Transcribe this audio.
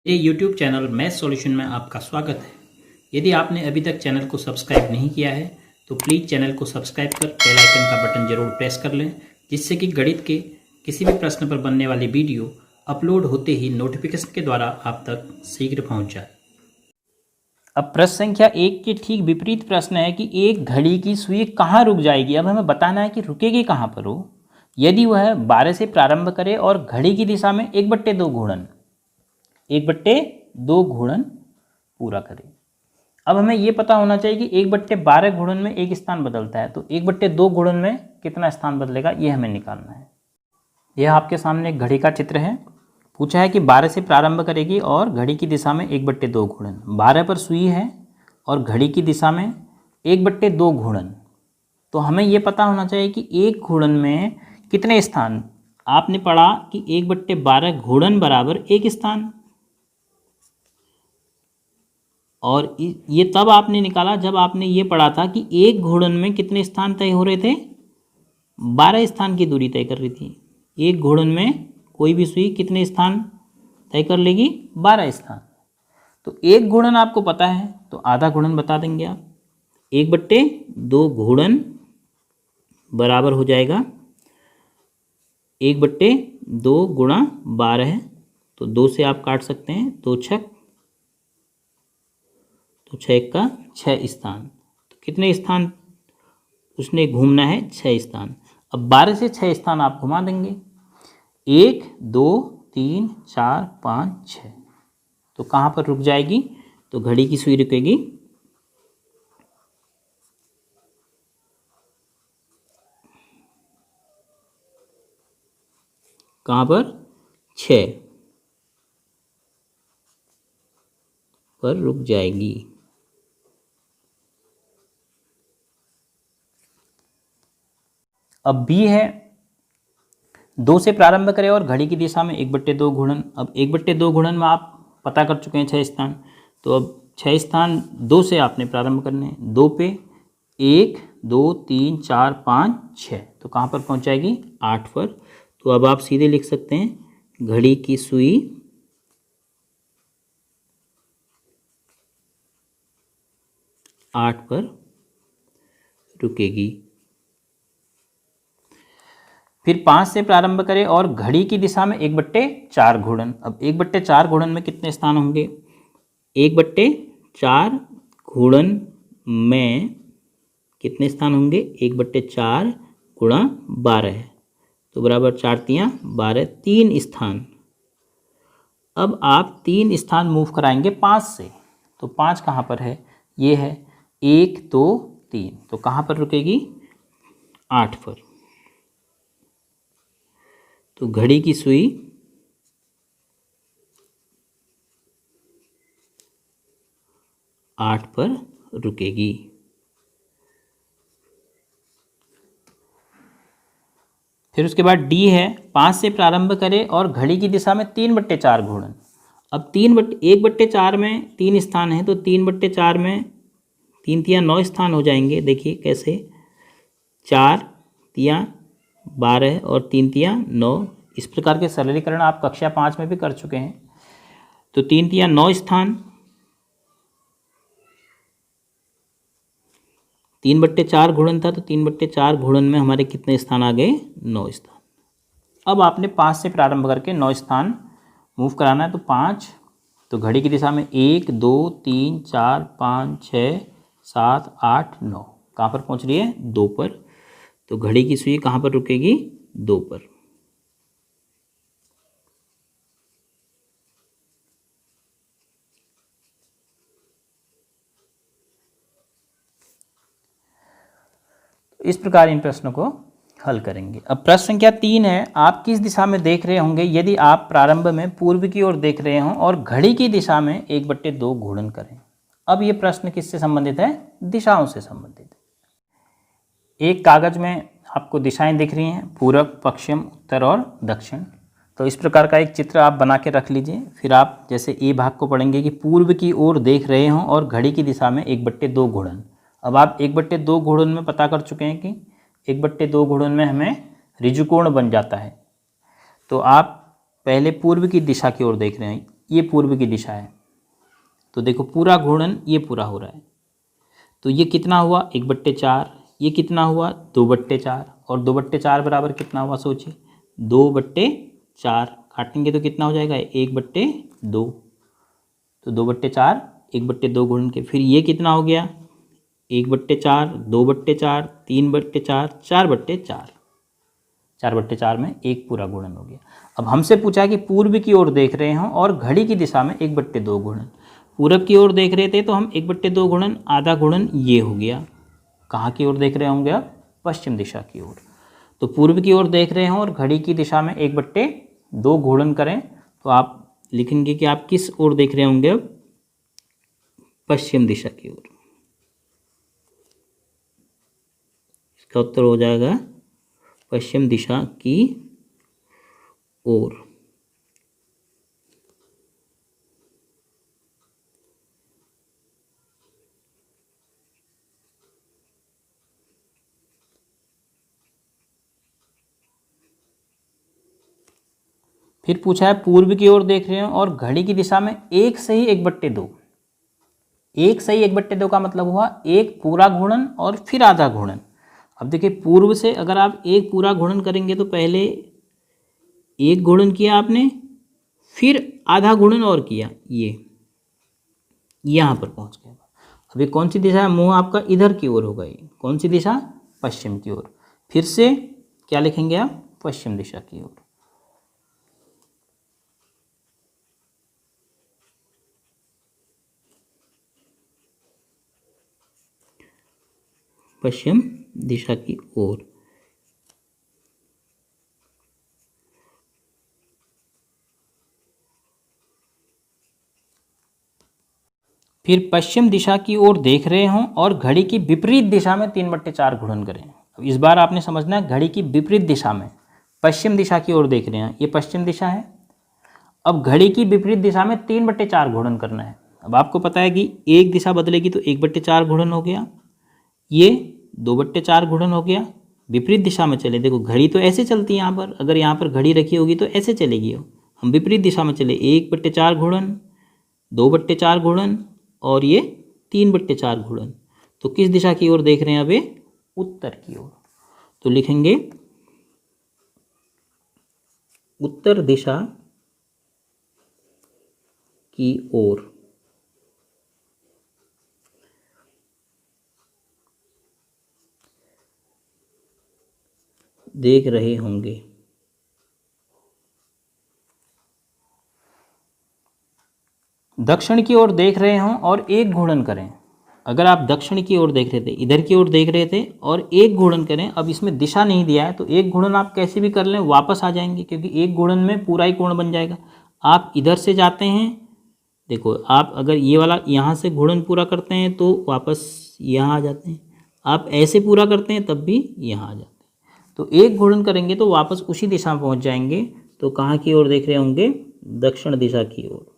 मेरे YouTube channel math solution में आपका स्वागत है। यदि आपने अभी तक चैनल को सब्सक्राइब नहीं किया है तो प्लीज़ चैनल को सब्सक्राइब कर बेल आइकन का बटन जरूर प्रेस कर लें, जिससे कि गणित के किसी भी प्रश्न पर बनने वाली वीडियो अपलोड होते ही नोटिफिकेशन के द्वारा आप तक शीघ्र पहुँच जाए। अब प्रश्न संख्या 1 के ठीक विपरीत प्रश्न है कि एक घड़ी की सुई कहाँ रुक जाएगी। अब हमें बताना है कि रुकेगी कहाँ पर हो यदि वह 12 से प्रारंभ करे और घड़ी की दिशा में 1/2 घूर्णन पूरा करे। अब हमें ये पता होना चाहिए कि 1/12 घूर्णन में एक स्थान बदलता है, तो 1/2 घूर्णन में कितना स्थान बदलेगा ये हमें निकालना है। यह आपके सामने एक घड़ी का चित्र है। पूछा है कि 12 से प्रारंभ करेगी और घड़ी की दिशा में 1/2 घूर्णन। 12 पर सुई है और घड़ी की दिशा में 1/2 घूर्णन। तो हमें यह पता होना चाहिए कि एक घूर्णन में कितने स्थान। आपने पढ़ा कि 1/12 घूर्णन बराबर एक स्थान, और ये तब आपने निकाला जब आपने ये पढ़ा था कि एक घूर्णन में कितने स्थान तय हो रहे थे, 12 स्थान की दूरी तय कर रही थी। एक घूर्णन में कोई भी सुई कितने स्थान तय कर लेगी, 12 स्थान। तो एक घूर्णन आपको पता है तो आधा घूर्णन बता देंगे आप। 1/2 घूर्णन बराबर हो जाएगा 1/2 गुणा 12 है, तो 2 से आप काट सकते हैं, 2 छक तो 6 का 6 स्थान। तो कितने स्थान उसने घूमना है, 6 स्थान। अब 12 से 6 स्थान आप घुमा देंगे, 1 2 3 4 5 6। तो कहाँ पर रुक जाएगी, तो घड़ी की सुई रुकेगी कहाँ पर, 6 पर रुक जाएगी। अब बी है, 2 से प्रारंभ करें और घड़ी की दिशा में 1/2 घूर्णन। अब 1/2 घूर्णन में आप पता कर चुके हैं 6 स्थान, तो अब 6 स्थान 2 से आपने प्रारंभ करने हैं। 2 पे 1 2 3 4 5 6, तो कहाँ पर पहुँच जाएगी, 8 पर। तो अब आप सीधे लिख सकते हैं घड़ी की सुई 8 पर रुकेगी। फिर 5 से प्रारंभ करें और घड़ी की दिशा में 1/4 घूर्णन। अब 1/4 घूर्णन में कितने स्थान होंगे, 1/4 घूर्णन में कितने स्थान होंगे, 1/4 गुणा 12 है, तो बराबर 4 तियाँ 12, 3 स्थान। अब आप 3 स्थान मूव कराएंगे 5 से, तो 5 कहाँ पर है, ये है 1 2 3, तो कहाँ पर रुकेगी, 8 पर। तो घड़ी की सुई 8 पर रुकेगी। फिर उसके बाद डी है, 5 से प्रारंभ करें और घड़ी की दिशा में 3/4 घूर्णन। अब 1/4 में 3 स्थान है, तो 3/4 में 3 तियाँ 9 स्थान हो जाएंगे। देखिए कैसे, 4 तियाँ 12 और 3 तियाँ 9। इस प्रकार के सरलीकरण आप कक्षा 5 में भी कर चुके हैं। तो 3 तियाँ 9 स्थान, 3/4 घूर्णन था, तो 3/4 घूर्णन में हमारे कितने स्थान आ गए, 9 स्थान। अब आपने 5 से प्रारंभ करके 9 स्थान मूव कराना है, तो 5, तो घड़ी की दिशा में 1 2 3 4 5 6 7 8 9, कहाँ पर पहुँच रही है, 2 पर। तो घड़ी की सुई कहाँ पर रुकेगी, 2 पर। इस प्रकार इन प्रश्नों को हल करेंगे। अब प्रश्न संख्या 3 है, आप किस दिशा में देख रहे होंगे यदि आप प्रारंभ में पूर्व की ओर देख रहे हों और घड़ी की दिशा में 1/2 घूर्णन करें। अब ये प्रश्न किससे संबंधित है, दिशाओं से संबंधित है। एक कागज में आपको दिशाएं दिख रही हैं, पूरब पश्चिम उत्तर और दक्षिण। तो इस प्रकार का एक चित्र आप बना के रख लीजिए। फिर आप जैसे ए भाग को पढ़ेंगे कि पूर्व की ओर देख रहे हों और घड़ी की दिशा में 1/2 घूर्णन। अब आप 1/2 घूर्णन में पता कर चुके हैं कि 1/2 घूर्णन में हमें ऋजुकोण बन जाता है। तो आप पहले पूर्व की दिशा की ओर देख रहे हैं, ये पूर्व की दिशा है, तो देखो पूरा घूर्णन ये पूरा हो रहा है, तो ये कितना हुआ 1/4, ये कितना हुआ 2/4, और 2/4 बराबर कितना हुआ सोचिए 2/4, काटेंगे तो कितना हो जाएगा 1/2, तो 2/4 1/2 गुणन के, फिर ये कितना हो गया 1/4, 2/4, 3/4, 4/4, 4/4 में एक पूरा गुणन हो गया। अब हमसे पूछा कि पूर्व की ओर देख रहे हों और घड़ी की दिशा में 1/2 गुणन, पूरब की ओर देख रहे थे तो हम 1/2 गुणन आधा गुणन ये हो गया, कहाँ की ओर देख रहे होंगे अब पश्चिम दिशा की ओर, तो पूर्व की ओर देख रहे हों और घड़ी की दिशा में 1/2 गुणन करें तो आप लिखेंगे कि आप किस ओर देख रहे होंगे अब पश्चिम दिशा की ओर। इसका उत्तर हो जाएगा पश्चिम दिशा की ओर। फिर पूछा है पूर्व की ओर देख रहे हो और घड़ी की दिशा में एक सही 1/2, एक सही 1/2 का मतलब हुआ एक पूरा घूर्णन और फिर आधा घूर्णन। अब देखिए पूर्व से अगर आप एक पूरा घूर्णन करेंगे तो पहले एक घूर्णन किया आपने, फिर आधा घूर्णन और किया, ये यहाँ पर पहुँच गया। अभी कौन सी दिशा है, मुंह आपका इधर की ओर होगा, ये कौन सी दिशा पश्चिम की ओर, फिर से क्या लिखेंगे आप पश्चिम दिशा की ओर। पश्चिम दिशा की ओर। फिर पश्चिम दिशा की ओर देख रहे हों और घड़ी की विपरीत दिशा में 3/4 घूर्णन करें। अब इस बार आपने समझना है घड़ी की विपरीत दिशा में, पश्चिम दिशा की ओर देख रहे हैं, ये पश्चिम दिशा है। अब घड़ी की विपरीत दिशा में 3/4 घूर्णन करना है। अब आपको पता है कि एक दिशा बदलेगी तो 1/4 घूर्णन हो गया, ये 2/4 घूर्णन हो गया। विपरीत दिशा में चले, देखो घड़ी तो ऐसे चलती है यहाँ पर, अगर यहाँ पर घड़ी रखी होगी तो ऐसे चलेगी। हम विपरीत दिशा में चले, 1/4 घूर्णन, 2/4 घूर्णन और ये 3/4 घूर्णन। तो किस दिशा की ओर देख रहे हैं अब ये, उत्तर की ओर। तो लिखेंगे उत्तर दिशा की ओर। देख रहे होंगे। दक्षिण की ओर देख रहे हों और एक घूर्णन करें। अगर आप दक्षिण की ओर देख रहे थे, इधर की ओर देख रहे थे और एक घूर्णन करें, अब इसमें दिशा नहीं दिया है तो एक घूर्णन आप कैसे भी कर लें वापस आ जाएंगे, क्योंकि एक घूर्णन में पूरा ही कोण बन जाएगा। आप इधर से जाते हैं, देखो आप अगर ये वाला यहाँ से घूर्णन पूरा करते हैं तो वापस यहाँ आ जाते हैं, आप ऐसे पूरा करते हैं तब भी यहाँ आ जाते हैं। तो एक घूर्णन करेंगे तो वापस उसी दिशा में पहुँच जाएंगे। तो कहाँ की ओर देख रहे होंगे, दक्षिण दिशा की ओर।